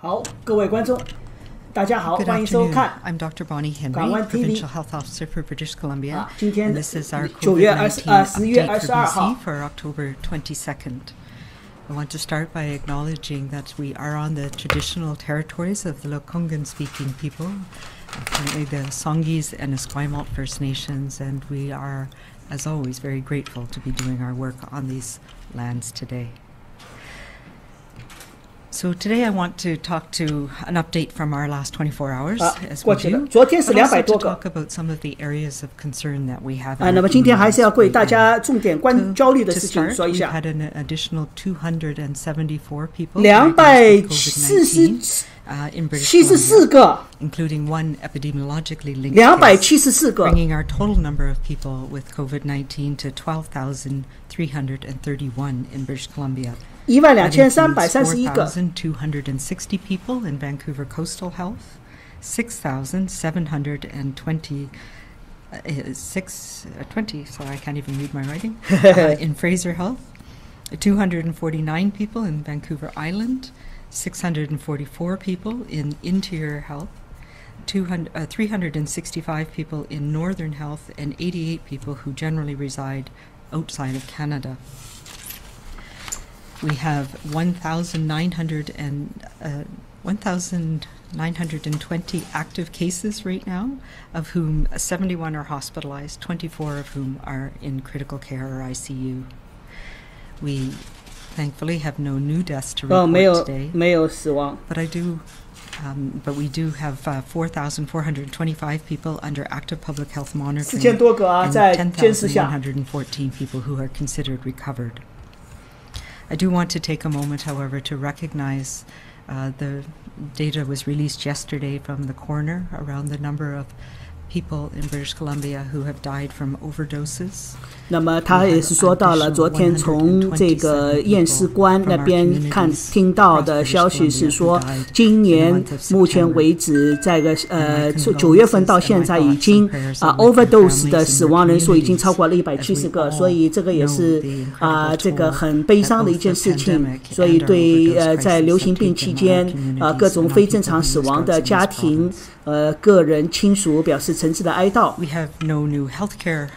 好，各位观众，大家好，欢迎收看 I'm Dr. Bonnie Henry, 港湾 TV Provincial Health Officer for British Columbia. 今天 And this is our 9月 COVID-19 10月 update 22 for 号 BC for October 22nd. I want to start by acknowledging that we are on the traditional territories of the Lekwungen-speaking people, currently the Songhees and Esquimalt First Nations, and we are, as always, very grateful to be doing our work on these lands today. So today I want to talk to an update from our last 24 hours, as we do, 昨天是but also 200 to 多个 talk about some of the areas of concern that we have. 那么今天还是要为大家重点焦虑的 To 事情 start, 说一 we've 下。 had an additional 274 people diagnosed with COVID-19 in British 274 Columbia, 个 including one epidemiologically linked 274 case, 个 bringing our total number of people with COVID-19 to 12,331 in British Columbia. That includes 12331个 4,260 people in Vancouver Coastal Health, 6,720 sorry, I can't even read my writing, in Fraser Health, 249 people in Vancouver Island, 644 people in Interior Health, 365 people in Northern Health, and 88 people who generally reside outside of Canada. We have 1,920 active cases right now, of whom 71 are hospitalized, 24 of whom are in critical care or ICU. We thankfully have no new deaths to report today. 没有死亡 But but we do have 4,425 people under active public health monitoring 4000多个 and 在监视下 10,114 people who are considered recovered. I do want to take a moment, however, to recognize the data was released yesterday from the coroner around the number of people in British Columbia who have died from overdoses. 那么他也是说到了昨天从这个验尸官那边听到的消息是说，今年目前为止在9月份到现在已经overdose 的死亡人数已经超过了170个，所以这个也是这个很悲伤的一件事情。所以对在流行病期间各种非正常死亡的家庭个人亲属表示诚挚的哀悼。 We have no new healthcare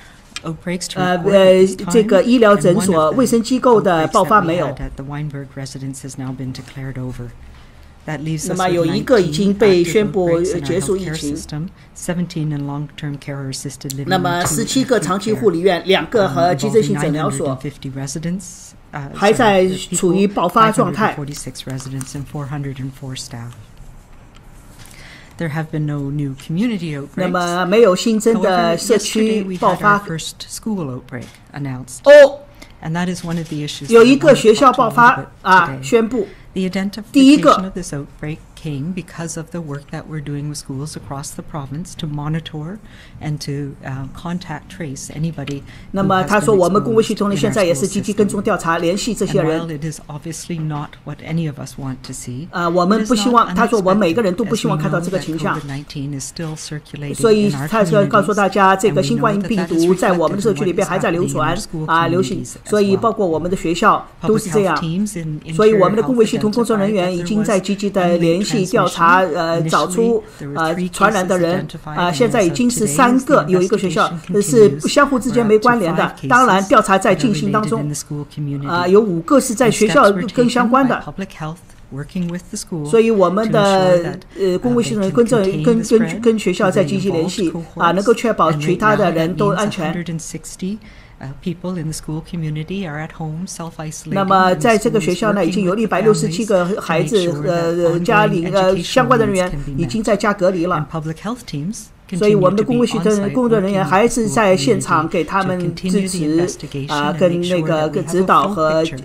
outbreaks to 这个医疗诊所、卫生机构的爆发没有。 The Weinberg residence has now been declared over. That leaves 那 us 么 with 有一个已经被 19宣布 outbreaks in our 结束疫 healthcare 情。 system, 17 in long-term care or assisted living, 那么 and two 17个 acute 长期 care. 护理院，2个和急诊性诊疗所 950 residents, 还在 people, 处于爆发状态。 546 residents and 404 staff. There have been no new community 那 outbreaks. 么没有新增 However, 的社 yesterday 区 we 爆 had our 发。 first school outbreak announced. 哦， And that is one of the issues 有 that I 一个 want to 学校 talk to 爆 you 发 about today. 宣布。 The 第一个 identification of this outbreak came because of the work that we're doing with schools across the province to monitor and to contact trace anybody 那 who 么 has 他 been 说我们公卫系 exposed 统呢 in 现 our 在也 school 是积极跟 system. 踪调查，联系这些 And 人。 while it is obviously not what any of us want to see, 我们 it is 不希望， not 他说我们每个人都 unexpected, 不希望 as we 看到 know 这个 that 倾向。 COVID-19 is still circulating 所以 in our 他就告诉 communities, 大家，这 and 个 we 新 know 冠 that 病 that is 毒在我们的 reflected 社 in 区里 what 边 is 还在流 happening in 传 our school 流行， communities as 所以 well. 包括我们的学校都 Public 是这 health 样。 teams in 所以我 Interior 们的 Health 公卫系统工作人 identified 员 that 已 there 经 was 在积极的 unlate 联系调查 transmission. 找出 Initially, there were 3传染的人 cases identified, 现在已经 and as 是 of today, 3 as 个， the 有一个学校 investigation 是 continues, 相互之间 we're 没 up to 关联的 5 cases 当然调查在 that are 进行当 related 中 in the school community. 有5个是在 And 学校 steps were 跟 taken 相关 by 的。 public health, working with the school, 所以我们 to ensure 的 that 公卫系 they 统 can contain the spread 跟学校 to 在 the 积极联 involved 系 cohorts. 能够确保 And 其 right 他的 now, 人 that 都 means 安全。 160 people in the school community are at home self-isolating. 那么 and the 在这个 school 学 is 校呢，已 working 经有 with the 167 个 families 孩 to 子 make sure that 家里 ongoing 相关的人 educational 员 needs can be 已经 met. 在家隔离 And 了。 public health teams 所以我们的 continue to 公 be 卫系统 on-site 工作人员 working 还 with 是 the 在 school 现场 community 给他 to 们 continue 支 the 持 investigation and 跟 make 那 sure 个 that we 指 have a 导 full 和 picture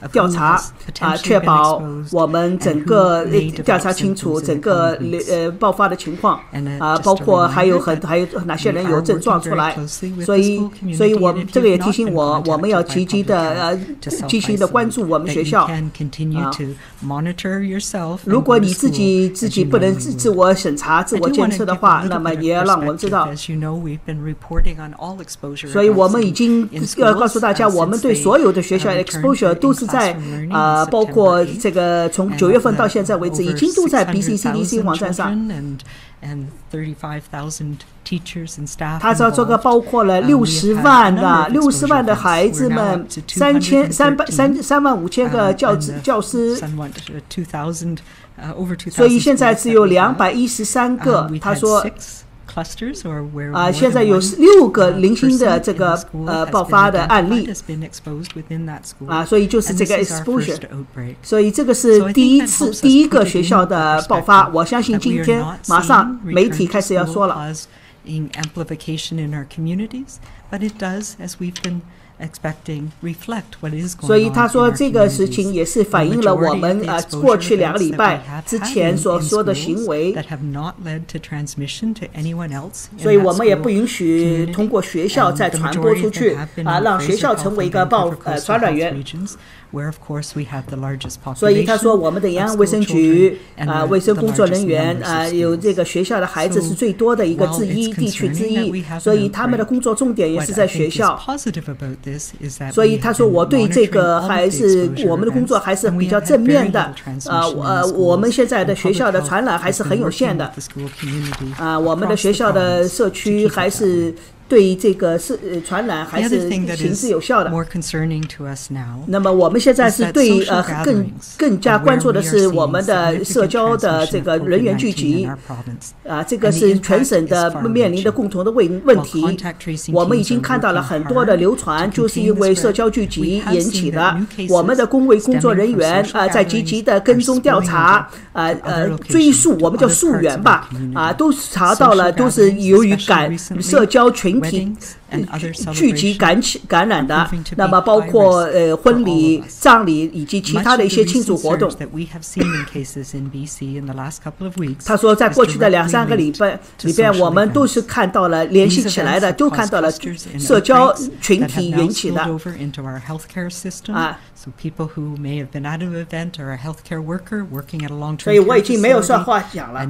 of 调 who 查 has potentially 确 been 保 exposed 我们 and 整 who 个 may 调 develop 查清楚 symptoms in 整 the 个 coming weeks. 爆发的情况 And 包 just a 括还有 reminder 还有哪些 that 人 we 有 are 症状 working 出 very 来 closely with 所 the 以 school community, 所以我 and 们 if 这个 you've 也 not 提醒 been 我们要 contacted 积 by 极 public 的 health to 积极的关注我们 self-isolate, 学 that you 校 can continue to monitor yourself 如 and 果 go to 你自 school 己 as you 不能 normally 自 would. 我审查自 I 我 do 监 want to 测的 give a 话 little 那么 bit of 也要让我们知道。所以我们已经要告诉大家，我们对所有的学校 exposure 都是在包括这个从9月份到现在为止，已经都在 BC CDC 网站上。他说这个包括了60万的孩子们，35000个教师，所以现在只有213个。他说现在有6个零星的这个爆发的案例所以就是这个 exposure， 所以这个是第一个学校的爆发。我相信今天马上媒体开始要说了。所以他说这个事情也是反映了我们过去2个礼拜之前所说的行为，所以我们也不允许通过学校再传播出去让学校成为一个传染源。所以他说我们的延安卫生局卫生工作人员有这个学校的孩子是最多的一个地区之一，所以他们的工作重点也是在学校。所以他说我对这个还是我们的工作还是比较正面的我们现在的学校的传染还是很有限的我们的学校的社区还是对这个传染还是行之有效的。那么我们现在是对更加关注的是我们的社交的这个人员聚集这个是全省的面临的共同的问题。我们已经看到了很多的流传，就是因为社交聚集引起的。我们的公卫工作人员在积极的跟踪调查追溯，我们叫溯源吧都查到了，都是由于社交群体聚集感染的。那么包括婚礼、葬礼以及其他的一些庆祝活动。他说在过去的2-3个礼拜里边，我们都是看到了联系起来的，都看到了社交群体引起的所以我已经没有说话讲了，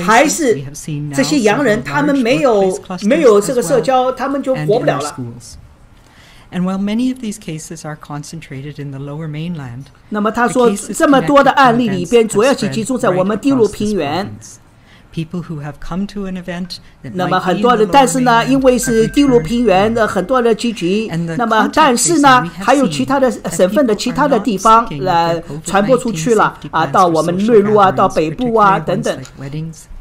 还是这些洋人他们没有这个社交，他们就活不了了。那么他说这么多的案例里边，主要是集中在我们低陆平原。那么很多的，但是呢，因为是低陆平原的很多的聚集，那么但是呢，还有其他的省份的其他的地方传播出去了到我们内陆到北部等等。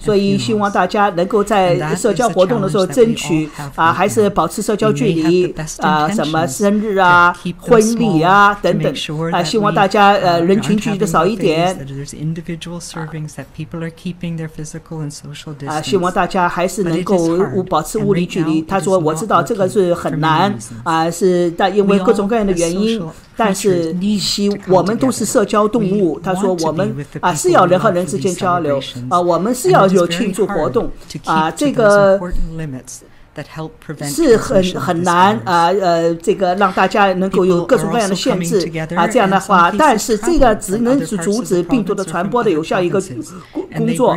所以希望大家能够在社交活动的时候争取还是保持社交距离什么生日婚礼等等希望大家人群聚集的少一点希望大家还是能够保持物理距离。他说我知道这个是很难是因为各种各样的原因，但是我们都是社交动物。他说我们是要人和人之间交流我们是要有庆祝活动这个是很难这个让大家能够有各种各样的限制这样的话，但是这个只能是阻止病毒的传播的有效一个工作。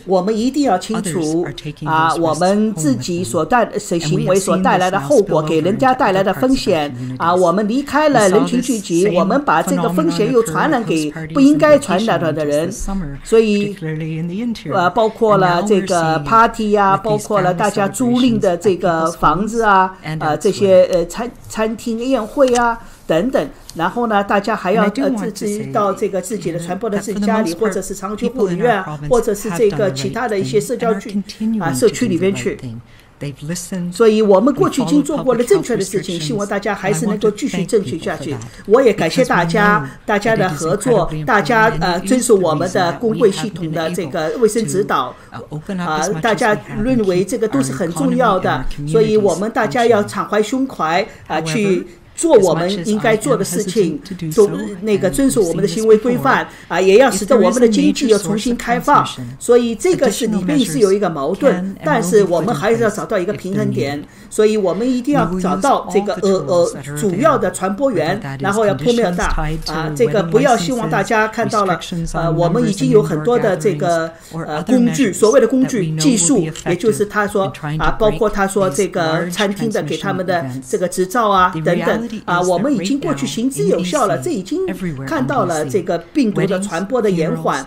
我们一定要清楚我们自己行为所带来的后果，给人家带来的风险我们离开了人群聚集，我们把这个风险又传染给不应该传染的人。所以包括了这个 party 包括了大家租赁的这个房子这些餐厅宴会等等。然后呢，大家还要自己到这个自己的传播的自己家里，或者是长期护理院或者是这个其他的一些社区里边去。所以我们过去已经做过了正确的事情，希望大家还是能够继续正确下去。我也感谢大家的合作，大家遵守我们的公卫系统的这个卫生指导大家认为这个都是很重要的，所以我们大家要敞怀胸怀去做我们应该做的事情，遵守我们的行为规范也要使得我们的经济要重新开放。所以这个是里面是有一个矛盾，但是我们还是要找到一个平衡点。所以我们一定要找到这个主要的传播源，然后要扑灭大这个不要希望大家看到了我们已经有很多的这个工具，所谓的工具技术，也就是他说包括他说这个餐厅的给他们的这个执照等等我们已经过去行之有效了，这已经看到了这个病毒的传播的延缓。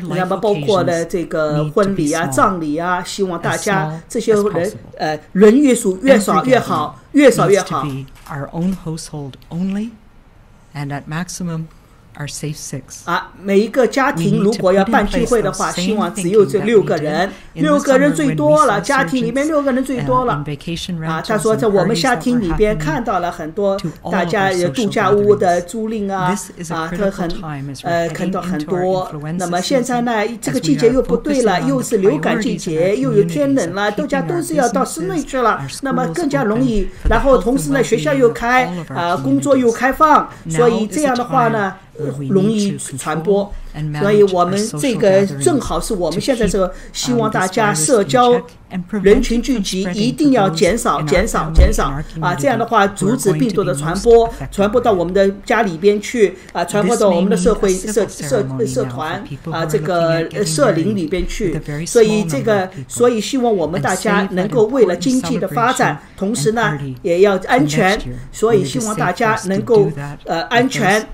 那么包括了这个婚礼葬礼希望大家这些人越少越好，越少越好。每一个家庭如果要办聚会的话，希望只有这6个人，6个人最多了，家庭里面6个人最多了。他说在我们家庭里边看到了很多大家有度假屋的租赁看到很多。那么现在呢，这个季节又不对了，又是流感季节，又有天冷了，大家都是要到室内去了，那么更加容易。然后同时呢，学校又开工作又开放，所以这样的话呢容易传播。所以我们这个正好是我们现在这个希望大家社交人群聚集一定要减少这样的话阻止病毒的传播到我们的家里边去传播到我们的社会社团这个社林里边去。所以希望我们大家能够为了经济的发展，同时呢也要安全，所以希望大家能够安全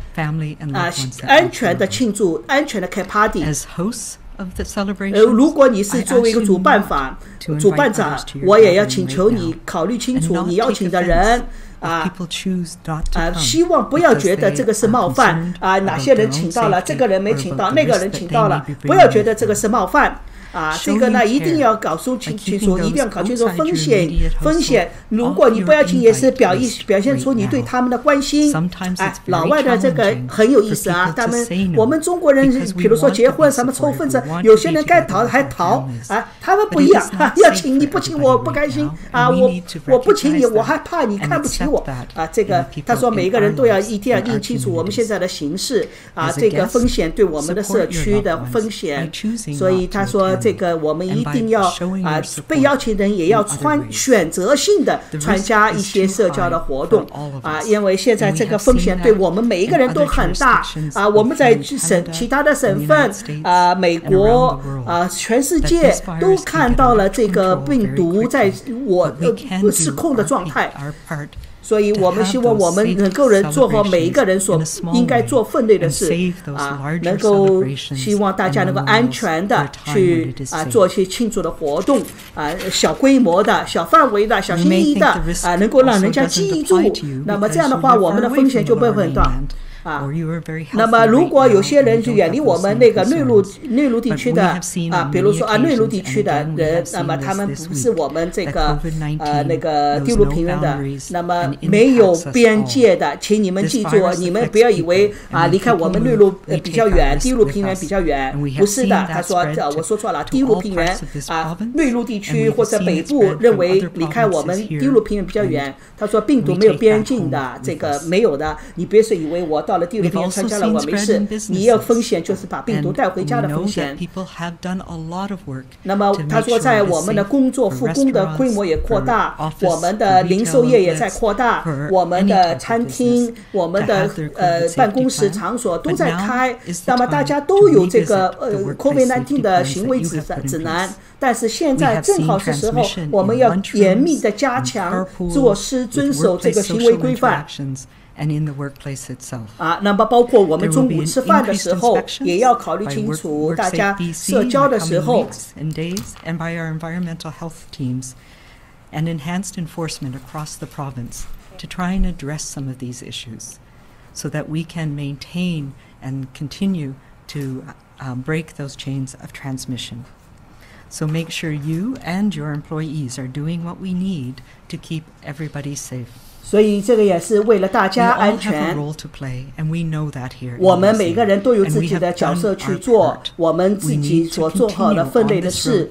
的庆祝，安全的开 party。如果你是作为一个主办长，我也要请求你考虑清楚你邀请的人希望不要觉得这个是冒犯哪些人请到了，这个人没请到，那个人请到了，不要觉得这个是冒犯。这个呢一定要搞清楚，一定要搞清楚风险。如果你不要请，也是表现出你对他们的关心。老外的这个很有意思我们中国人比如说结婚什么抽份子，有些人该逃还逃他们不一样要请你不请我不开心我不请你我还怕你看不起我这个他说每一个人都要一定要认清楚我们现在的形势这个风险对我们的社区的风险。所以他说这个我们一定要被邀请人也要选择性的参加一些社交的活动因为现在这个风险对我们每一个人都很大我们在其他的省份美国全世界都看到了这个病毒在失控的状态。所以我们希望我们能够做好每一个人所应该做分内的事能够希望大家能够安全的去做一些庆祝的活动小规模的小范围的小心翼翼的能够让人家记住。那么这样的话我们的风险就不会很大。那么如果有些人就远离我们那个内陆地区的比如说内陆地区的人，那么他们不是我们这个那个低陆平原的，那么没有边界的，请你们记住，你们不要以为离开我们内陆比较远，低陆平原比较远，不是的。他说我说错了，低陆平原内陆地区或者北部认为离开我们低陆平原比较远。他说病毒没有边境的，这个没有的，你别是以为我到了第6天参加了我没事，你有风险就是把病毒带回家的风险。那么他说在我们的工作复工的规模也扩大，我们的零售业也在扩大，我们的餐厅我们的办公室场所都在开，那么大家都有这个COVID-19 的行为指南。但是现在正好是时候，我们要严密的加强做事，遵守这个行为规范。那么包括我们中午吃饭的时候也要考虑清楚，大家社交的时候。And enhanced enforcement across the province to try and address some of these issues so that we can maintain and continue to break those chains of transmission. So make sure you and your employees are doing what we need to keep everybody safe. 所以这个也是为了大家安全。我们每个人都有自己的角色去做我们自己所做好的分类的事。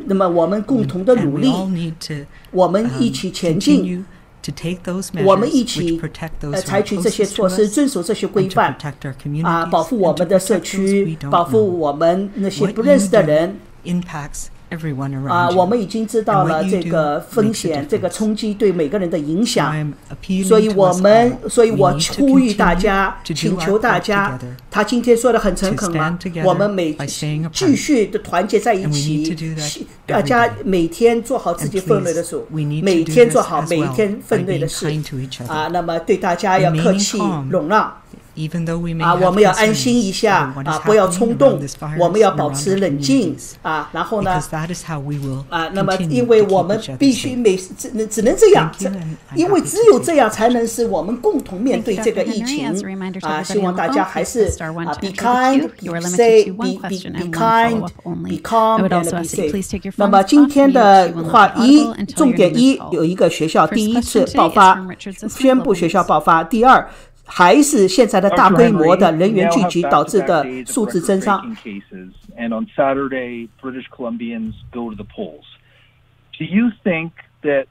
那么我们共同的努力，我们一起前进。我们一起采取这些措施，遵守这些规范保护我们的社区，保护我们那些不认识的人。我们已经知道了这个风险，这个冲击对每个人的影响，所以我呼吁大家，请求大家，他今天说的很诚恳了，我们继续的团结在一起，大家每天做好自己分内的事，每天做好每天分内的事那么对大家要客气容让。我们要安心一下不要冲动，我们要保持冷静然后呢那么因为我们必须只能这样，因为只有这样才能使我们共同面对这个疫情希望大家还是be kind, be safe, be kind, be calm and be safe。 那么今天的话重点有一个学校第一次爆发，宣布学校爆发。第二，还是现在的大规模的人员聚集导致的数字增长。And on Saturday, British Columbians go to the polls. Do you think that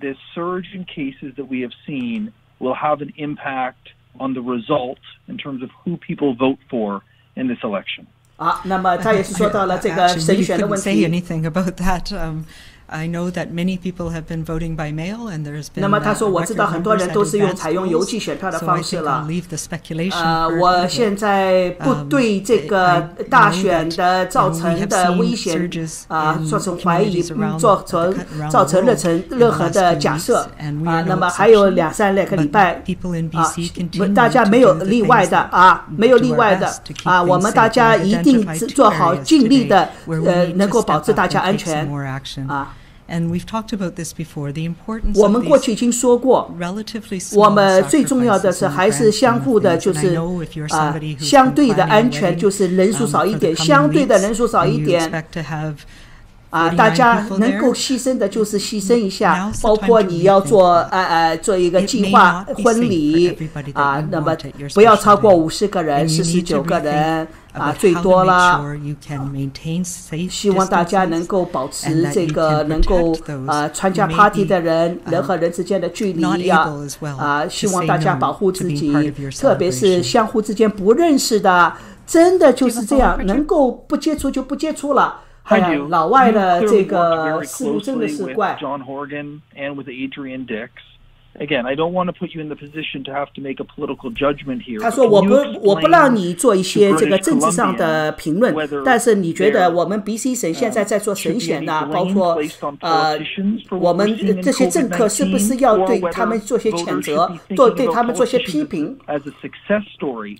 this surge in cases that we have seen will have an impact on the result in terms of who people vote for in this election? 那么他也是说到了这个审选的问题。I know that many people have been voting by mail, and there's been 那么他说我知道很多人都是采用邮寄选票的方式了。我现在不对这个大选的造成的危险造成怀疑，造成任何的假设那么还有2-3个礼拜大家没有例外的没有例外的我们大家一定做好尽力的能够保持大家安全And we've talked about this before, the importance 我们过去已经说过，我们最重要的是还是相互的，就是相对的安全，就是人数少一点，相对的人数少一点大家能够牺牲的就是牺牲一下，包括你要做一个计划婚礼那么不要超过50个人，49个人最多了。希望大家能够保持这个能够参加 party 的人和人之间的距离希望大家保护自己，特别是相互之间不认识的，真的就是这样，能够不接触就不接触了。老外的这个事物真的是怪。Again, I don't want to put you in the position to have to make a political judgment here. 他说我不让你做一些这个政治上的评论，但是你觉得我们 BC 省现在在做审选包括我们这些政客是不是要对他们做些谴责，对他们做些批评？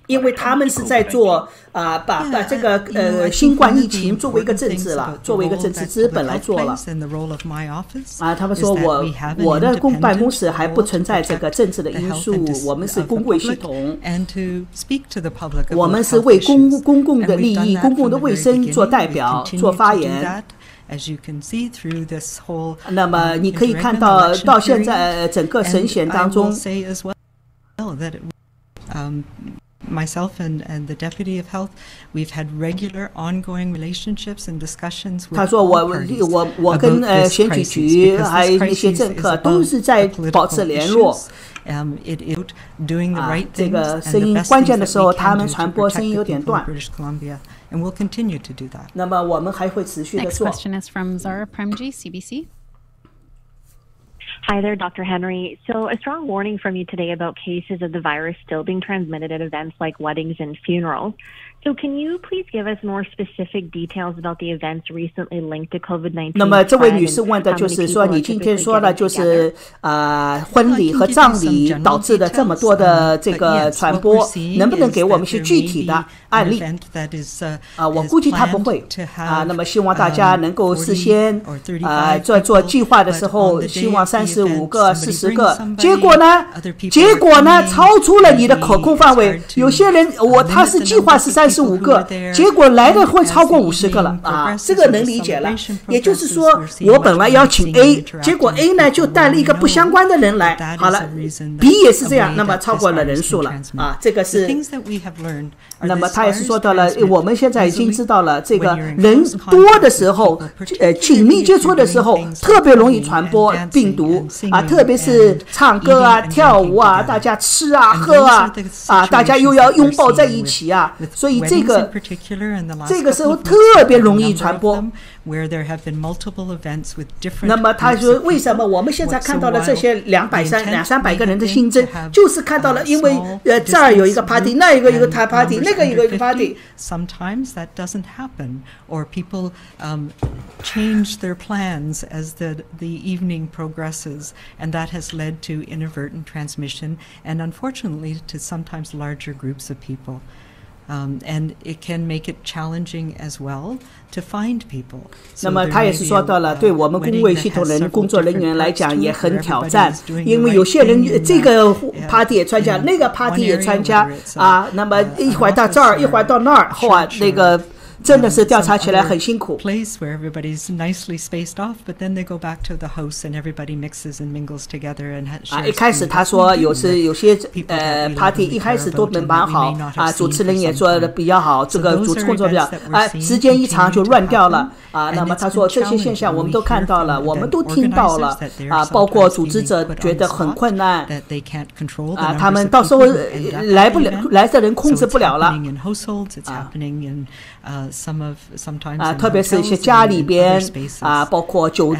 因为他们是在做把这个新冠疫情作为一个政治了，作为一个政治资本来做了他们说我的办公室还不存在这个政治的因素，我们是公共系统，我们是为公共的利益、公共的卫生做代表、做发言。那么你可以看到现在整个审选当中Myself and the Deputy of Health, we've had regular ongoing relationships and discussions with 他说我跟选举局还有一些政客都是在保持联络这个声音关键的时候他们传播声音有点断 and we'll continue to do that. 那么我们还会持续的做。 Next question is from Zara Premji, CBC. Hi there, Dr. Henry. So a strong warning from you today about cases of the virus still being transmitted at events like weddings and funerals. So can you please give us more specific details about the events recently linked to COVID-19? 那么这位女士问的就是说，你今天说了就是婚礼和葬礼导致的这么多的这个传播，能不能给我们一些具体的案例？我估计他不会那么希望大家能够事先在做计划的时候，希望35个、40个，结果呢超出了你的可控范围。有些人他是计划是35个，结果来的会超过50个了这个能理解了。也就是说，我本来邀请 A， 结果 A 呢就带了一个不相关的人来，好了 ，B 也是这样，那么超过了人数了这个是。那么他也是说到了，我们现在已经知道了，这个人多的时候，紧密接触的时候，特别容易传播病毒。足啊，特别是唱歌啊、跳舞啊，大家吃啊、喝啊，大家又要拥抱在一起啊，所以这个时候特别容易传播。那么他说，为什么我们现在看到了这些200-300个人的新增，就是看到了，因为这儿有一个 party， 那一个party， 那个一个 party。Sometimes that doesn't happen, or people change their plans as the evening progresses, and that has led to inadvertent transmission, and unfortunately to sometimes larger groups of people. And it can make it challenging as well to find people. 那么他也是说到了，对我们公卫系统工作人员来讲也很挑战，因为有些人这个 party 也参加，那个 party 也参加啊，那么一会儿到这儿，一会儿到那儿，哇，那个真的是调查起来很辛苦。Place where everybody's nicely spaced off, but then they go back to the house and everybody mixes and mingles together and shares. 一开始他说有些party 一开始都蛮好啊，主持人也做的比较好，这个主持工作比较时间一长就乱掉了啊。那么他说这些现象我们都看到了，我们都听到了啊，包括组织者觉得很困难啊，他们到时候来的人控制不了了啊，特别是一些家里边啊，包括酒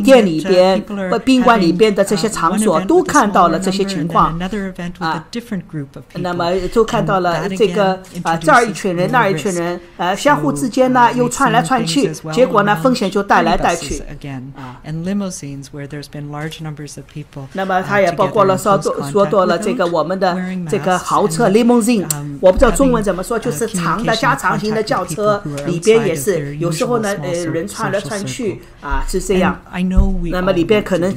店里边、宾馆里边的这些场所，都看到了这些情况啊。那么都看到了这个这儿一群人，那儿一群人，相互之间呢又窜来窜去，结果呢风险就带来带去啊。那么他也包括了说到了这个我们的这个豪车 limousine， 我不知道中文怎么说，就是加长型的轿车。里边也是有时候呢，人窜来窜去啊，是这样。那么里边可能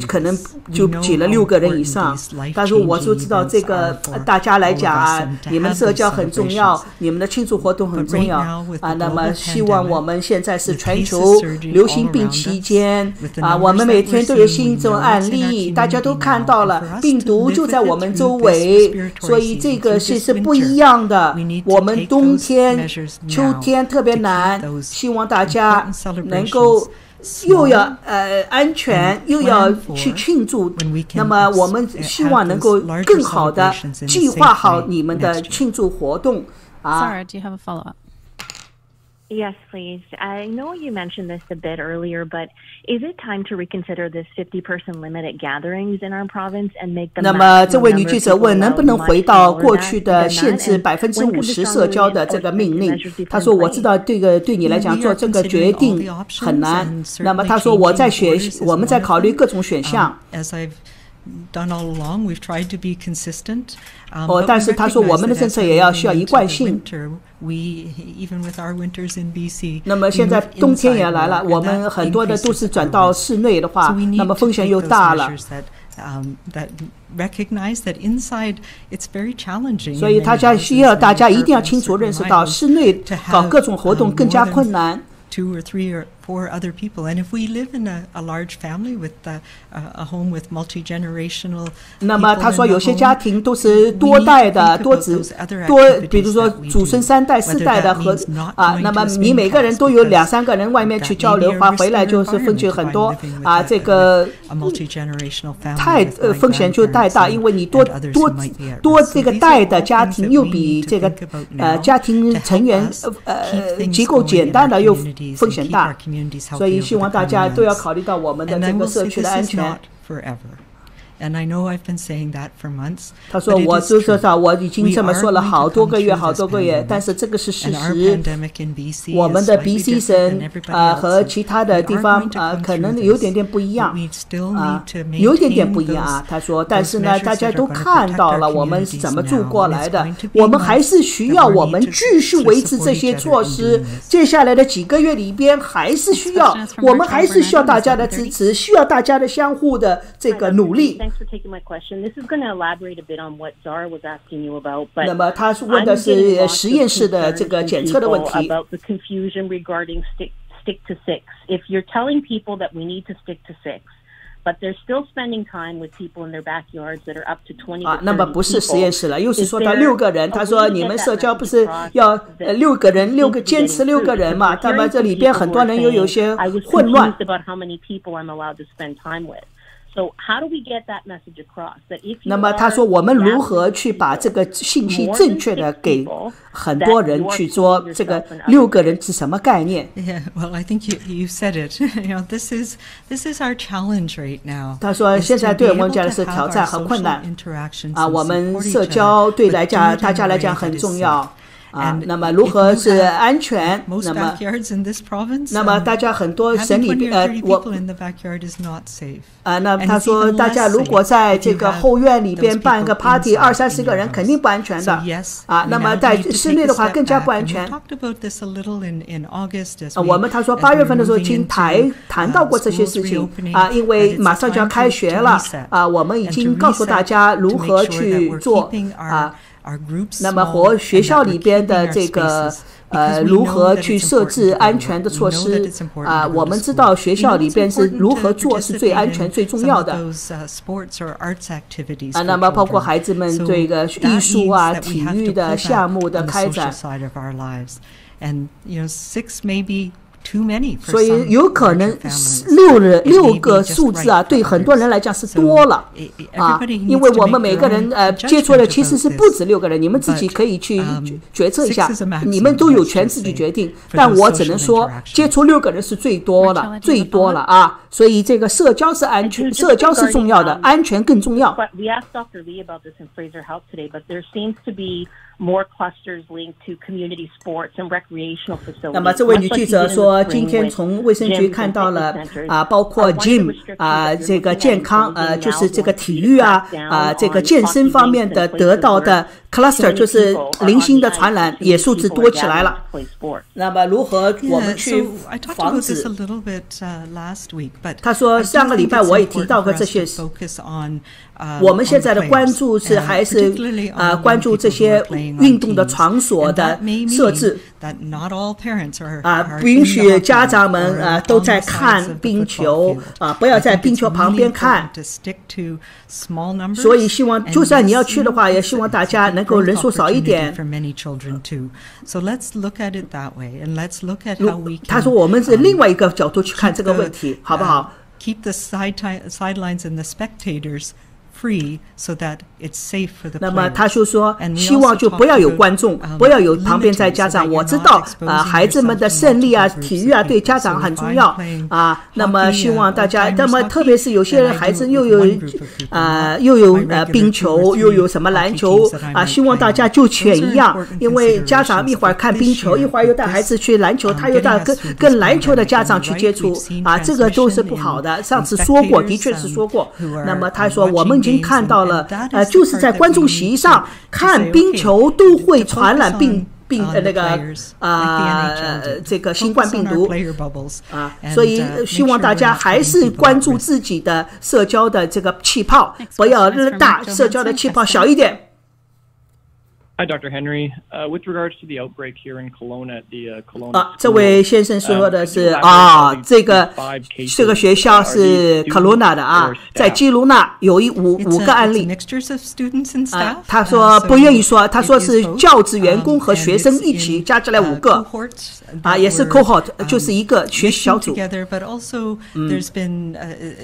就挤了6个人以上。但是我就知道这个大家来讲啊，你们的社交很重要，你们的庆祝活动很重要啊。那么希望我们现在是全球流行病期间啊，我们每天都有新增案例，大家都看到了病毒就在我们周围，所以这个是不一样的。我们冬天、秋天特别难，希望大家能够又要安全，又要去庆祝。那么我们希望能够更好的计划好你们的庆祝活动啊。Sarah, do you have a follow-up? Yes, please. I know you mentioned this a bit earlier, but is it time to reconsider this 50-person limit at gatherings in our province and make them? 那么这位女记者问，能不能回到过去的限制50%社交的这个命令？她说：“我知道这个对你来讲做这个决定很难。那么她说我们在考虑各种选项。” Done all along, we've tried to be consistent. 但是他说我们的政策也要需要一贯性。Even with our winters in BC. 那么现在冬天也来了，我们很多的都是转到室内的话，那么风险又大了。That recognize that inside it's very challenging. 所以需要大家一定要清楚认识到，室内搞各种活动更加困难。2 or 3 or 4 other people, and if we live in a large family with a home with multi-generational， 那么他说有些家庭都是多代的，比如说祖孙3代4代的和那么你每个人都有2-3个人外面去交流话，回来就是分歧很多啊，这个风险就太大，因为你多这个代的家庭又比这个家庭成员结构简单的又风险大，所以希望大家都要考虑到我们的这个社区的安全。And I know I've been saying that for months. 他说我知道我已经这么说了好多个月，但是这个是事实。我们的 BC 省和其他的地方可能有点不一样有点不一样啊。他说，但是呢，大家都看到了我们是怎么住过来的，我们还是需要我们继续维持这些措施。接下来的几个月里边还是需要，我们还是需要大家的支持，需要大家的相互的这个努力。Thanks for taking my question. This is going to elaborate a bit on what Zara was asking you about. But 那么他问的是实验室的这个检测的问题。About the confusion regarding stick to 6. If you're telling people that we need to stick to 6, but they're still spending time with people in their backyards that are up to 20 to 30 people. 那么不是实验室了，又是说到6个人。他说你们社交不是要6个人坚持6个人嘛？那么这里边很多人又有些混乱。So how do we get that message across? That if 那么他说，我们如何去把这个信息正确的给很多人去说，这个6个人是什么概念 Yeah, well, I think you said it. This is our challenge right now. 他说，现在对我们讲的是挑战和困难我们社交对大家来讲很重要。那么如何是安全？那么大家很多省里那他说大家如果在这个后院里边办一个 party，20-30个人肯定不安全的那么在室内的话更加不安全。他说8月份的时候已经谈到过这些事情因为马上就要开学了我们已经告诉大家如何去做那么和学校里边的这个如何去设置安全的措施我们知道学校里边是如何做是最安全最重要的那么包括孩子们这个艺术体育的项目的开展所以有可能6个数字对很多人来讲是多了因为我们每个人接触的其实是不止6个人，你们自己可以去决策一下，你们都有权自己决定，但我只能说接触6个人是最多了所以这个社交是安全，社交是重要的，安全更重要。We asked Dr. Lee about this in Fraser Health today, but there seems to be more clusters linked to community sports and recreational facilities. 那么这位女记者说，今天从卫生局看到了包括 gym 这个健康就是这个体育这个健身方面的得到的 cluster 就是零星的传染也数字多起来了。那么如何我们去防止？他说上个礼拜我也提到过这些事。我们现在的关注是还是关注这些运动的场所的设置不允许家长们都在看冰球不要在冰球旁边看。所以希望就算你要去的话，也希望大家能够人数少一点。他说我们是另外一个角度去看这个问题，好不好？Keep the sidelines and the spectators free so that it's safe for the players. 那么他就说希望就不要有观众不要有旁边在家长我知道孩子们的胜利体育对家长很重要那么希望大家那么特别是有些孩子又有冰球又有什么篮球希望大家就选一样，因为家长一会儿看冰球一会儿又带孩子去篮球，他又带跟篮球的家长去接触这个都是不好的，上次说过的确是说过。那么他说我们已经看到了就是在观众席上看冰球都会传染这个新冠病毒所以希望大家还是关注自己的社交的这个气泡，不要大，社交的气泡小一点。Hi, Dr. Henry. With regards to the outbreak here in Kelowna, the Kelowna 这位先生说的是这个学校是 Kelowna 的在基卢纳有5个案例。他说不愿意说，他说是教职员工和学生一起加起来5个也是 cohort 就是一个学习小组。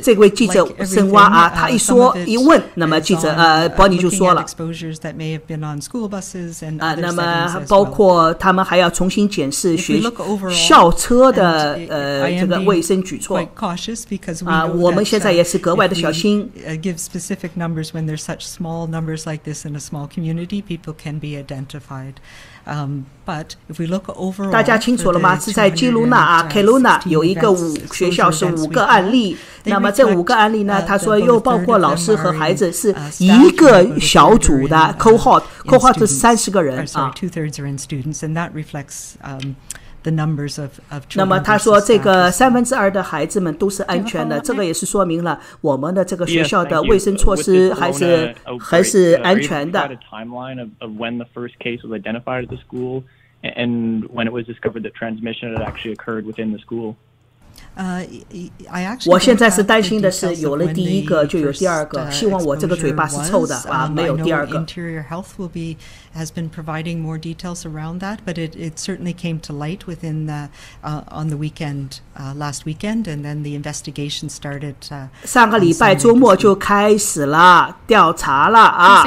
这位记者深挖他一说一问，那么记者保尼就说了那么包括他们还要重新检视校车的这个卫生举措我们现在也是格外的小心。Give specific numbers when there's such small numbers like this in a small community, people can be identified. But if we look overall, 大家清楚了吗？是在基卢纳Kelowna 有一个学校是5个案例。那么这5个案例呢，他说又包括老师和孩子，是一个小组的 cohort 是30个人2/3 are in students, and that reflects the numbers of children. 那么他说这个2/3的孩子们都是安全的，这个也是说明了我们的这个学校的卫生措施还是安全的。And when it was discovered that transmission had actually occurred within the school. 我现在是担心的是，有了第一个就有第二个。希望我这个嘴巴是臭的啊，没有第二个。Interior Health has been providing more details around that, but it certainly came to light within on the weekend, last weekend, and then the investigation started. 上个礼拜周末就开始了调查了啊！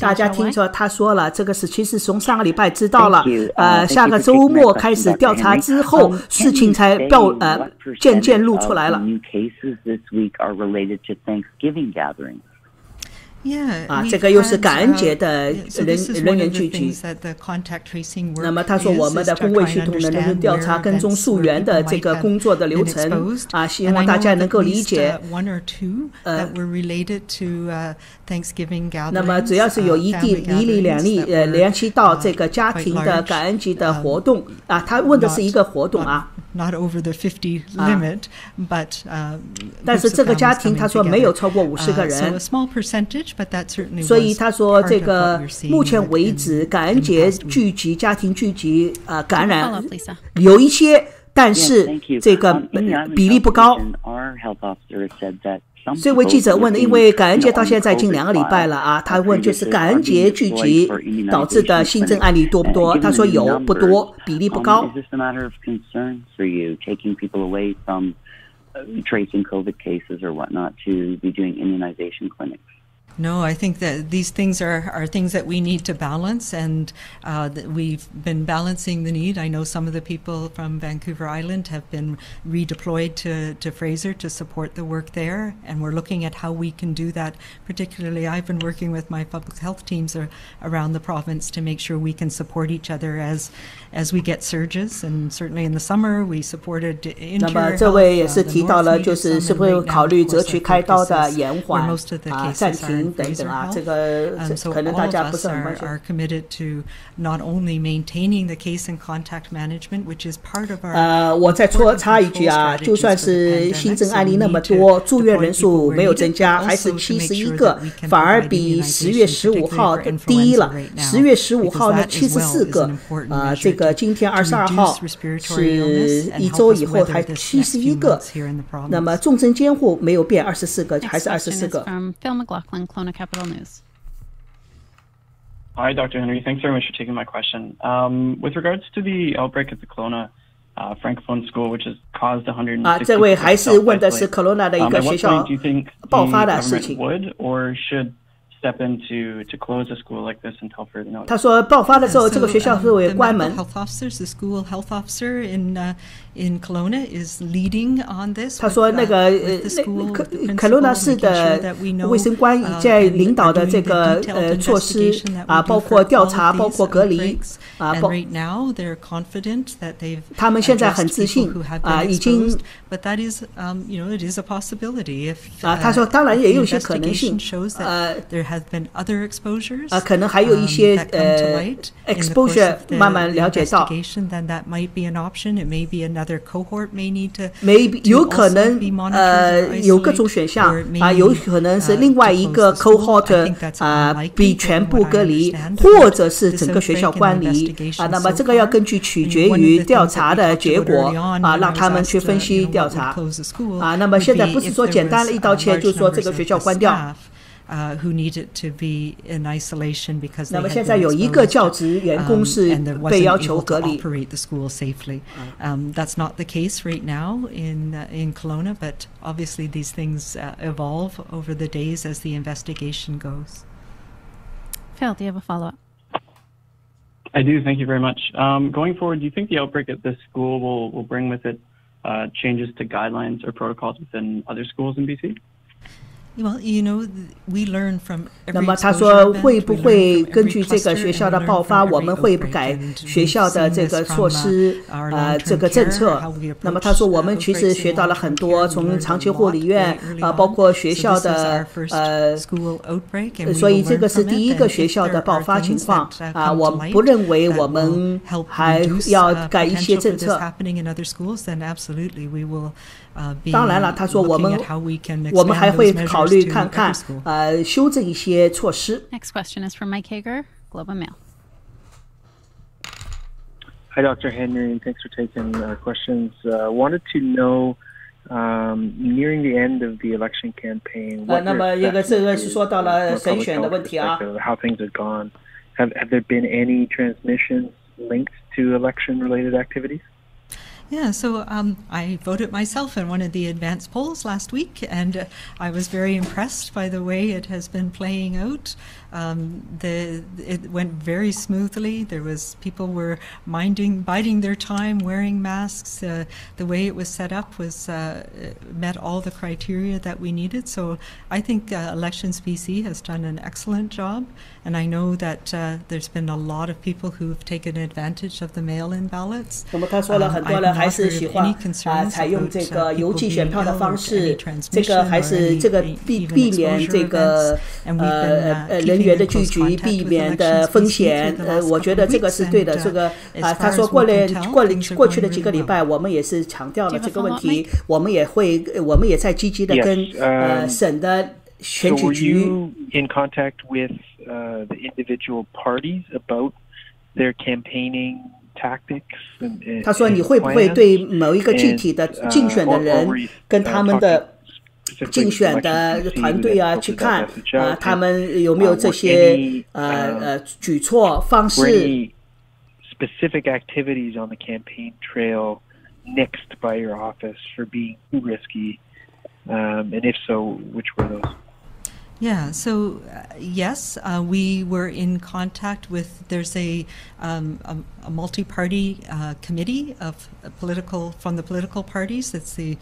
大家听说他说了，这个是其实从上个礼拜知道了，下个周末开始调查之后，事情才渐渐露出来了。这个又是感恩节的人员聚集。那么他说，我们的公卫系统呢，能够调查跟踪溯源的这个工作的流程希望大家能够理解。那么只要是有一例两例联系到这个家庭的感恩节的活动他问的是一个活动Not over the 50 limit, but 但是这个家庭他说没有超过50个人。So a small percentage, but that certainly was 所以他说这个目前为止感恩节聚集家庭聚集感染有一些，但是这个比例不高。这位记者问的，因为感恩节到现在已经2个礼拜了他问就是感恩节聚集导致的新增案例多不多？他说有，不多，比例不高。Tracing COVID cases or whatnot to be doing immunization clinics? No, I think that these things are things that we need to balance, and we've been balancing the need. I know some of the people from Vancouver Island have been redeployed to Fraser to support the work there, and we're looking at how we can do that. Particularly, I've been working with my public health teams around the province to make sure we can support each other as we get surges, and certainly in the summer we supported interior health. 那么这位也是提到了，就是是不是考虑择取开刀的延缓暂停等等这个可能大家不是很关心。Are committed to not only maintaining the case and contact management, which is part of our. 我再插一句就算是新增案例那么多，住院人数没有增加，还是71个，反而比10月15号低了。10月15号呢74个，这个今天22号是一周以后还71个，那么重症监护没有变24个，还是24个。Kelowna Capital News. Hi, Dr. Henry. Thanks very much for taking my question. With regards to the outbreak at the Kelowna Francophone School, which has caused 160这位还是问的是 Kelowna 的一个学校爆发的事情。 Would or should step in to close a school like this until further notice? 他说爆发的时候，这个学校是会关门。 The school health officer in Kelowna is leading on this. 他说那个Kelowna 市的卫生官在领导的这个措施包括调查，包括隔离right now they're confident that they've 他们现在很自信已经 But that is it is a possibility if 他说当然也有一些可能性 there have been other exposures 可能还有一些exposure 慢慢了解到 then that might be an option. It may be another cohort may need to 有可能有各种选项有可能是另外一个 cohort 被全部隔离，或者是整个学校关离那么这个要根据取决于调查的结果让他们去分析调查那么现在不是说简单的一刀切就说这个学校关掉。 who needed to be in isolation because 那么现在有一个教职员工是被要求隔离。 operate the school safely. That's not the case right now in Kelowna, but obviously these things evolve over the days as the investigation goes. Phil, do you have a follow-up? I do. Thank you very much. Going forward, do you think the outbreak at this school will bring with it changes to guidelines or protocols within other schools in BC? Well, we learn from every 那么他说会不会根据这个学校的爆发，我们会改学校的这个措施这个政策。那么他说我们其实学到了很多，从长期护理院包括学校的所以这个是第一个学校的爆发情况我不认为我们还要改一些政策。当然了，他说我们还会考虑看看修正一些措施。 Next question is from Mike Hager, Globe and Mail. Hi, Dr. Henry. Thanks for taking our questions. Wanted to know, nearing the end of the election campaign, what your assessment is from a public health perspective, how things have gone. Have there been any transmissions linked to election-related activities? Yeah, so I voted myself in one of the advanced polls last week, and I was very impressed by the way it has been playing out. It went very smoothly. There was people were biding their time, wearing masks. The way it was set up was met all the criteria that we needed. So I think Elections BC has done an excellent job, and I know that there's been a lot of people who have taken advantage of the mail-in ballots. 那么他说了，很多人还是喜欢采用这个邮寄选票的方式，这个还是这个避免这个人员的聚集，避免的风险。我觉得这个是对的。这个他说过去的几个礼拜，我们也是强调了这个问题，我们也在积极的跟省的选举局。So were you in contact with the individual parties about their campaigning tactics? 他说你会不会对某一个具体的竞选的人跟他们的竞选的团队啊去看他们有没有这些举措方式 specific activities on the campaign trail nixed by your office for being too risky, and if so, which were those? Yeah, so yes, we were in contact with. There's a multi-party committee of from the political parties. It's I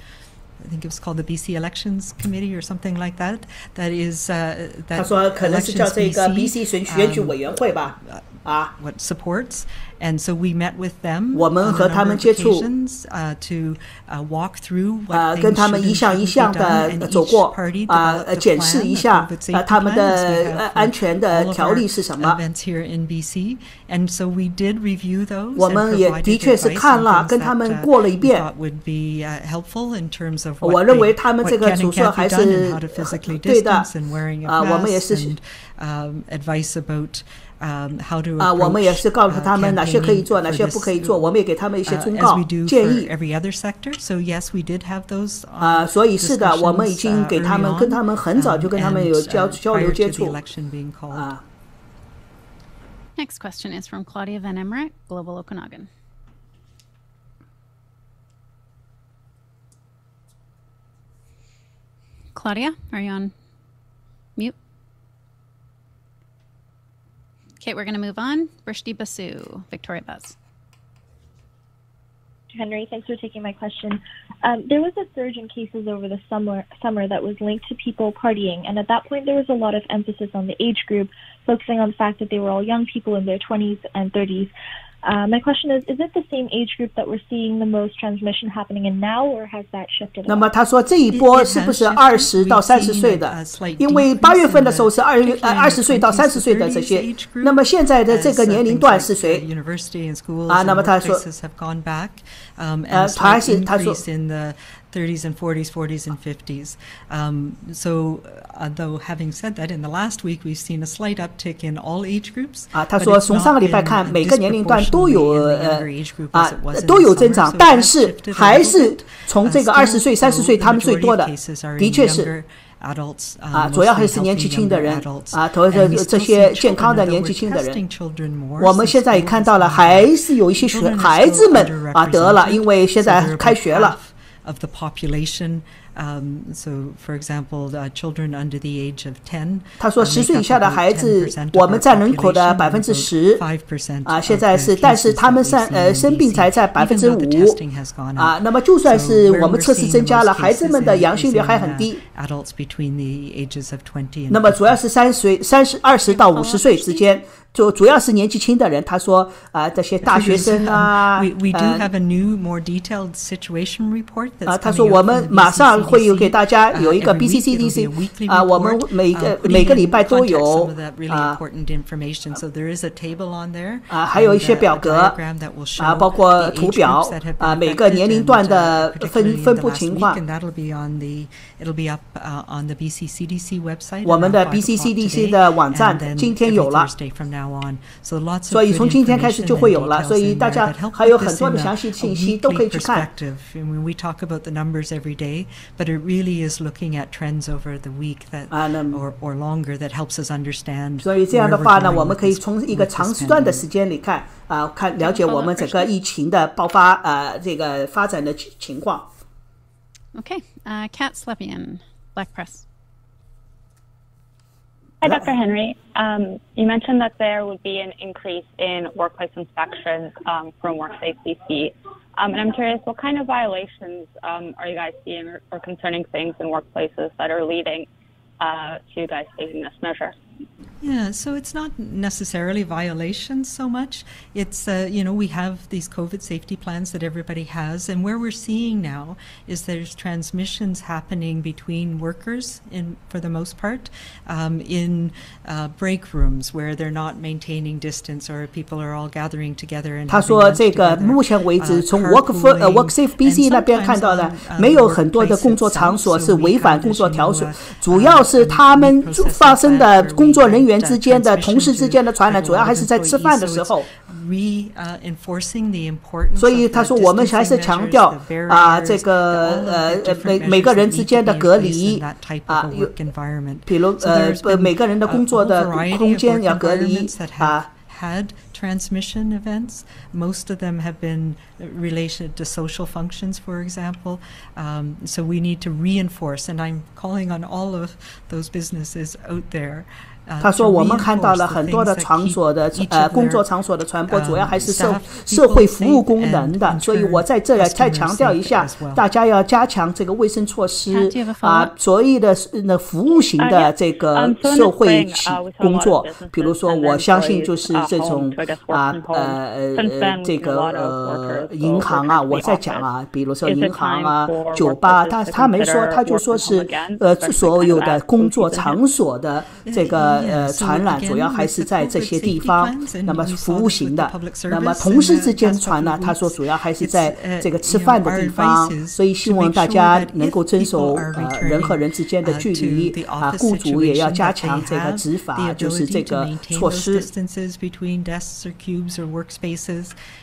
think it was called the BC Elections Committee or something like that. That is that. 他说可能是叫这个 BC 选举委员会吧。What supports, and so we met with them 我们和他们接触 to walk through what 跟他们一项一项的走过检视一下他们的安全的条例是什么 here in BC, and so we did review those 我们也的确是看了跟他们过了一遍 would be helpful in terms of 我认为他们这个主策还是对的我们也是 advice about how to 我们也是告诉他们哪些可以做哪些不可以做我们也给他们一些忠告建议 every other sector. So yes, we did have those 所以是的我们已经给他们跟他们很早就跟他们有交流接触 Next question is from Claudia Van Emmerich, Global Okanagan. Claudia, are you on mute? Okay, we're going to move on. Brishti Basu, Victoria Buzz. Henry, thanks for taking my question. There was a surge in cases over the summer that was linked to people partying, and at that point there was a lot of emphasis on the age group, focusing on the fact that they were all young people in their 20s and 30s. My question is it the same age group that we're seeing the most transmission happening in now, or has that shifted? 那么他说这一波是不是20到30岁的？因为8月份的时候是20岁到30岁的这些，那么现在的这个年龄段是谁？那么他说，他说。30s and 40s and 50s. So, though having said that, in the last week we've seen a slight uptick in all age groups. 他说从上个礼拜看，每个年龄段都有增长，但是还是从这个20岁、30岁他们最多的，的确是。主要还是年纪轻的人这些健康的年纪轻的人。我们现在也看到了，还是有一些孩子们得了，因为现在开学了。Of the population, so for example, children under the age of 10. 他说10岁以下的孩子，我们占人口的10%，现在是，但是他们生病才占5%，那么就算是我们测试增加了，孩子们的阳性率还很低。那么主要是20到50岁之间。主要是年纪轻的人，他说这些大学生We do have a new, more detailed situation report. 他说我们马上会有给大家有一个 BCCDC 我们每个礼拜都有So there is a table on there. 还有一些表格包括图表每个年龄段的分布情况。It'll be up on the BCCDC website. 我们的 BCCDC 的网站今天有了。now on. So lots of 所以 good 从今天开始 information 就 and 会有了， details 所以 in 大 there 家 that help 还有 put 很 this 多 in 的 a 详细信息 weekly 都可以去看。 perspective. And when we talk about the numbers every day, but it really is looking at trends over the week that or longer that helps us understand. 所以这样的话呢，我们可以从一个长时段的时间里看看了解我们整个疫情的爆发这个发展的情况。 Okay, Kat Slepian, Black Press. Hi, Dr. Henry. You mentioned that there would be an increase in workplace inspections from WorkSafeCC. And I'm curious, what kind of violations are you guys seeing or concerning things in workplaces that are leading to you guys taking this measure? Yeah, so it's not necessarily violations so much. It's, we have these COVID safety plans that everybody has, and where we're seeing now is there's transmissions happening between workers, for the most part, in break rooms where they're not maintaining distance or people are all gathering together and 他说这个目前为止从 WorkSafe BC 那边看到的没有很多的工作场所是违反工作条款，主要是他们发生的工作人员之间的同事之间的传染，主要还是在吃饭的时候。所以他说我们还是强调这个每个人之间的隔离比如每个人的工作的空间要隔离had transmission events. Most of them have been related to social functions, for example. So we need to reinforce, and I'm calling on all of those businesses out there. 他说我们看到了很多的场所的工作场所的传播主要还是社会服务功能的，所以我在这里再强调一下，大家要加强这个卫生措施所有的服务型的这个社会工作，比如说我相信就是这种这个银行我在讲比如说银行酒吧，他没说，他就说是所有的工作场所的这个传染主要还是在这些地方，那么服务型的，那么同事之间传呢，他说主要还是在这个吃饭的地方，所以希望大家能够遵守人和人之间的距离雇主也要加强这个执法，就是这个措施。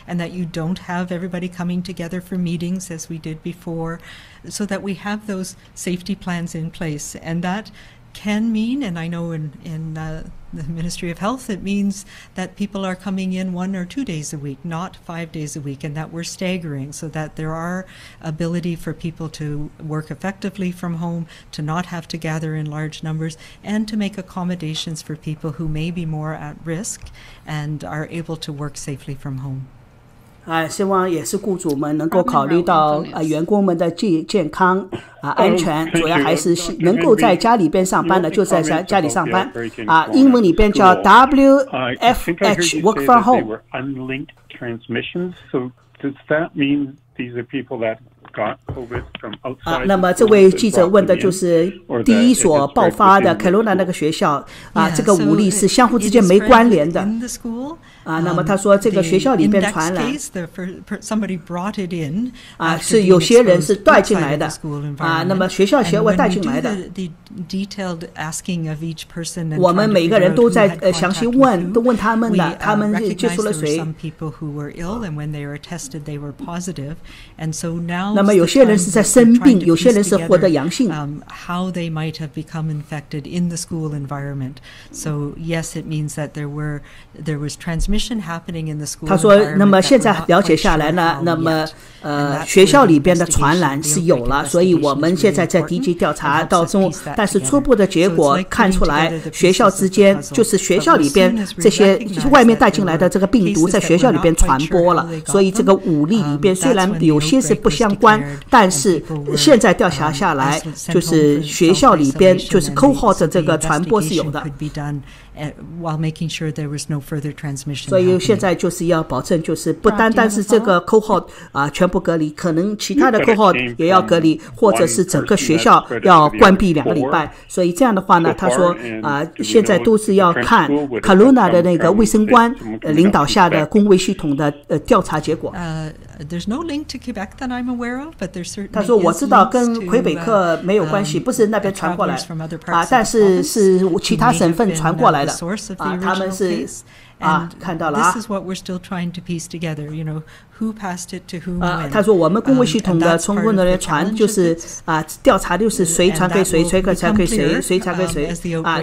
And that you don't have everybody coming together for meetings as we did before, so that we have those safety plans in place. And that can mean, and I know in the Ministry of Health, it means that people are coming in 1 or 2 days a week, not 5 days a week, and that we're staggering so that there are ability for people to work effectively from home, to not have to gather in large numbers, and to make accommodations for people who may be more at risk and are able to work safely from home. 希望也是雇主们能够考虑到员工们的健康安全，主要还是能够在家里边上班的就在家里上班英文里边叫 WFH Work from Home。 Unlinked transmissions, so does that mean these are people that got COVID from outside? 那么这位记者问的就是第一所爆发的 Kelowna 那个学校这个武力是相互之间没关联的那么他说这个学校里边传染是有些人是带进来的那么学校协会带进来的我们每个人都在详细问都问他们的他们接触了谁那么有些人是在生病有些人是获得阳性 how they might have become infected in the school environment. So yes, it means that there was transmission happening in the school environment. 他说那么现在了解下来呢那么学校里边的传染是有了所以我们现在在敌机调查当中但是初步的结果看出来学校之间就是学校里边这些外面带进来的这个病毒在学校里边传播了所以这个武力里边虽然有些是不相关但是现在调查下来就是学校里边就是 cohort 的这个传播是有的 while making sure there was no further transmission. 所以现在就是要保证就是不单单是这个 cohort 全部隔离可能其他的 cohort 也要隔离或者是整个学校要关闭2个礼拜所以这样的话呢他说现在都是要看 Kelowna 的那个卫生官领导下的公卫系统的调查结果 There's no link to Quebec that I'm aware of, but there certainly 他说我知道跟魁北克没有关系不是那边传过来但是是其他省份传过来的他们是看到了啊。This is what we're still trying to piece together. You know, who passed it to whom when. 他说我们公卫系统的充分的传就是调查就是谁传给谁，谁传给谁，谁传给谁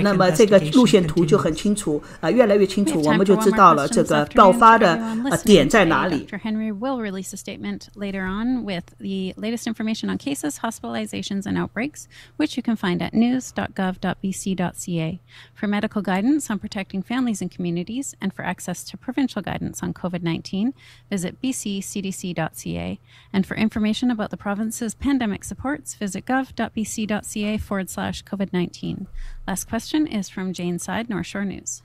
那么这个路线图就很清楚越来越清楚，我们就知道了这个爆发的点在哪里。Dr. Henry will release a statement later on with the latest information on cases, hospitalizations, and outbreaks, which you can find at news.gov.bc.ca. For medical guidance on protecting families and communities, and for access to provincial guidance on COVID-19, visit bccdc.ca. And for information about the province's pandemic supports, visit gov.bc.ca/COVID-19. Last question is from Jane Side, North Shore News.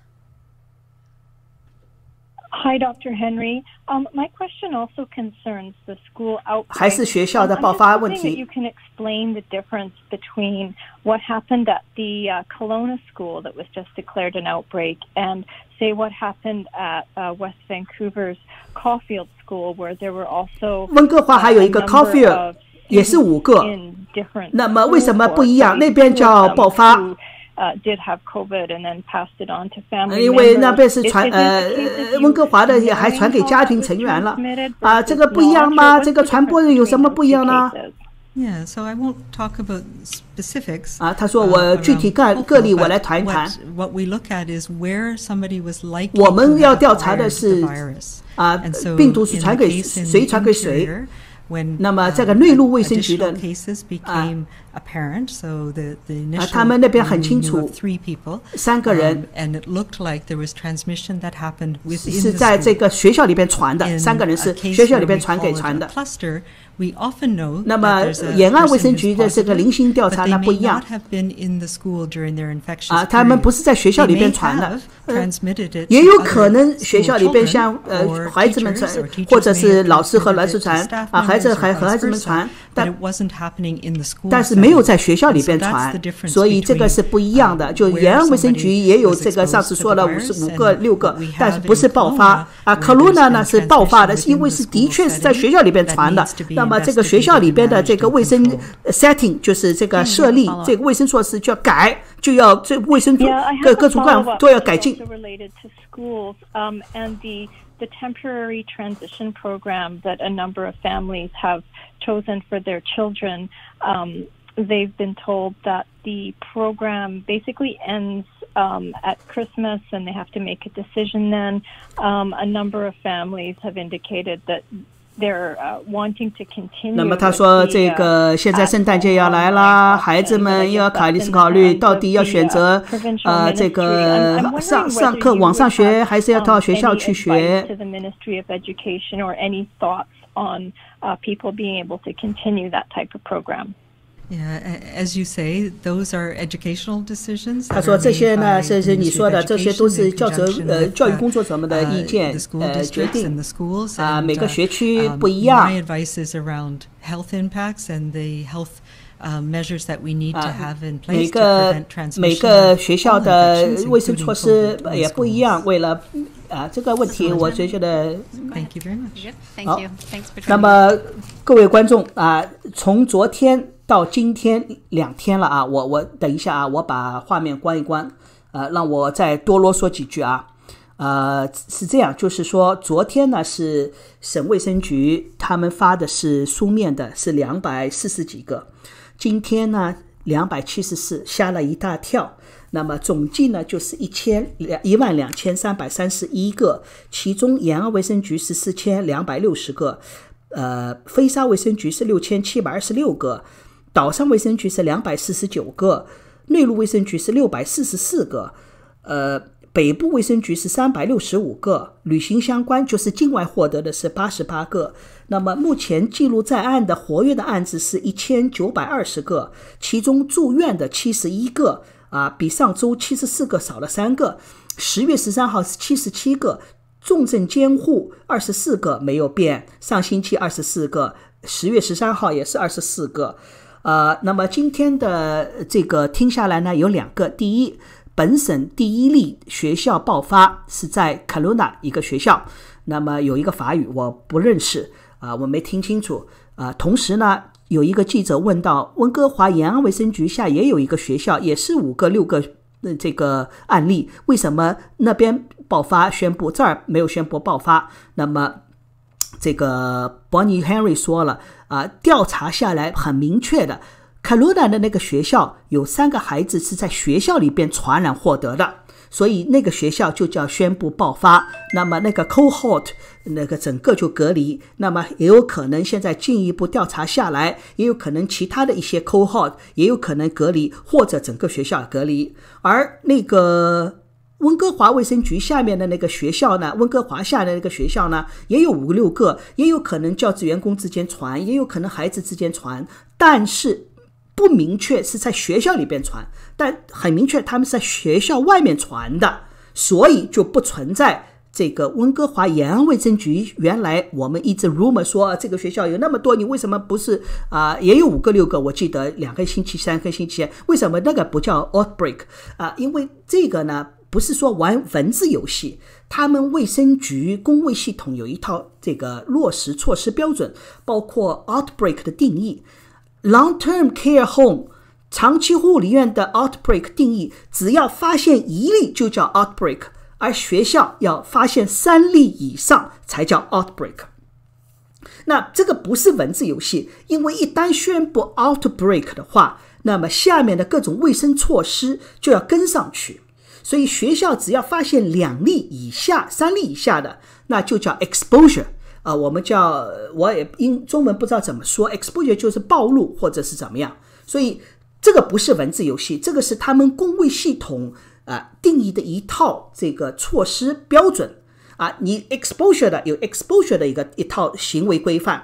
Hi, Dr. Henry. My question also concerns the school outbreak. 还是学校的爆发问题。You can explain the difference between what happened at the Kelowna school that was just declared an outbreak and, say, what happened at West Vancouver's Caulfield School, where there were also 温哥华还有一个 Caulfield 也是5个。那么为什么不一样？那边叫爆发。did have COVID and then passed it on to family members. 因为那边是温哥华的也还传给家庭成员了这个不一样吗？这个传播有什么不一样呢？Yeah, so I won't talk about specifics. 他说我具体个例我来谈一谈。What we look at is where somebody was likely 我们要调查的是病毒是传给谁传给谁。那么这个内陆卫生局的他们那边很清楚3个人是在这个学校里边传的3个人是学校里边传给传的那么沿岸卫生局的这个零星调查那不一样他们不是在学校里边传的也有可能学校里边像孩子们传或者是老师和老师传孩子和孩子们传但是没有在学校里边传所以这个是不一样的就沿岸卫生局也有这个上次说了55个6个但是不是爆发Kelowna 呢是爆发的因为是的确是在学校里边传的那么这个学校里边的这个卫生 setting 就是这个设立这个卫生措施就要改就要这卫生各种各样都要改进The temporary transition program that a number of families have chosen for their children, they've been told that the program basically ends at Christmas and they have to make a decision then. A number of families have indicated that they're wanting to continue. 那么他说这个现在圣诞节要来啦孩子们又要考虑到底要选择这个上课网上学还是要到学校去学 to the Ministry of Education or any thoughts on people being able to continue that type of program. Yeah, as you say, those are educational decisions. 他说这些呢是你说的这些都是教育工作者们的意见决定每个学区不一样 My advice is around health impacts and the health measures that we need to have in place to prevent transmission. 每个学校的卫生措施也不一样为了这个问题我觉得 Thank you very much. Thank you. Thanks for joining. 那么各位观众从昨天到今天2天了我等一下我把画面关一关让我再多啰嗦几句是这样就是说昨天呢是省卫生局他们发的是书面的是240几个今天呢274吓了一大跳那么总计呢就是12331个其中沿岸卫生局是4260个飞沙卫生局是6726个岛上卫生局是249个内陆卫生局是644个北部卫生局是365个旅行相关就是境外获得的是88个那么目前记录在案的活跃的案子是1920个其中住院的71个比上周74个少了3个10月13号是77个重症监护24个没有变上星期24个10月13号也是24个那么今天的这个听下来呢有2个第一本省第一例学校爆发是在 Kelowna 一个学校那么有一个法语我不认识我没听清楚同时呢有一个记者问到温哥华沿岸卫生局下也有一个学校也是5个6个这个案例为什么那边爆发，宣布这儿没有宣布爆发。那么这个 Bonnie Henry 说了调查下来很明确的，卡罗兰的那个学校有3个孩子是在学校里边传染获得的，所以那个学校就叫宣布爆发。那么那个 cohort 那个整个就隔离，那么也有可能现在进一步调查下来，也有可能其他的一些 cohort 也有可能隔离，或者整个学校隔离。而那个温哥华卫生局下面的那个学校呢，温哥华下的那个学校呢，也有5、6个，也有可能教职员工之间传，也有可能孩子之间传，但是不明确是在学校里边传，但很明确他们是在学校外面传的，所以就不存在这个温哥华沿岸卫生局原来我们一直 rumor 说这个学校有那么多，你为什么不是也有5个6个，我记得2个星期3个星期，为什么那个不叫 outbreak 因为这个呢不是说玩文字游戏，他们卫生局公卫系统有一套这个落实措施标准，包括 outbreak 的定义。Long-term care home 长期护理院的 outbreak 定义，只要发现1例就叫 outbreak， 而学校要发现3例以上才叫 outbreak。 那这个不是文字游戏，因为一旦宣布 outbreak 的话，那么下面的各种卫生措施就要跟上去，所以学校只要发现2例以下3例以下的，那就叫 exposure。我们叫，我也中文不知道怎么说， exposure 就是暴露或者是怎么样，所以这个不是文字游戏，这个是他们公卫系统定义的一套这个措施标准你 exposure 的有 exposure 的一套行为规范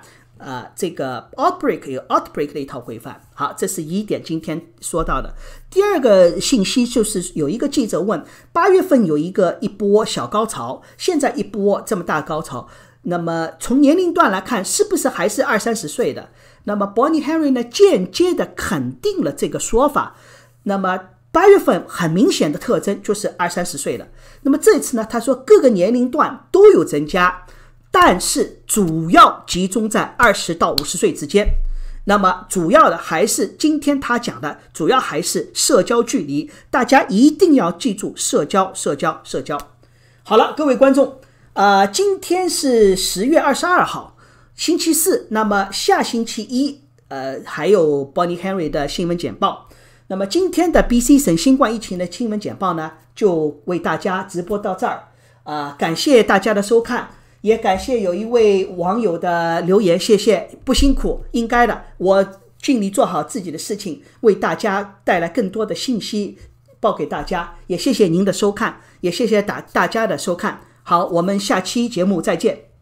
这个 outbreak 有 outbreak 的一套规范。好，这是一点今天说到的。第二个信息就是有一个记者问，8月份有一波小高潮，现在一波这么大高潮，那么从年龄段来看是不是还是20-30岁的？那么 Bonnie Henry 呢间接的肯定了这个说法。那么8月份很明显的特征就是20-30岁了。那么这次呢，他说各个年龄段都有增加，但是主要集中在20到50岁之间。那么主要的还是今天他讲的，主要还是社交距离，大家一定要记住社交。好了，各位观众今天是10月22号星期四，那么下星期一还有 Bonnie Henry 的新闻简报。那么今天的 BC 省新冠疫情的新闻简报呢，就为大家直播到这儿感谢大家的收看，也感谢有一位网友的留言，谢谢，不辛苦，应该的，我尽力做好自己的事情，为大家带来更多的信息报给大家，也谢谢您的收看，也谢谢大家的收看。好，我们下期节目再见。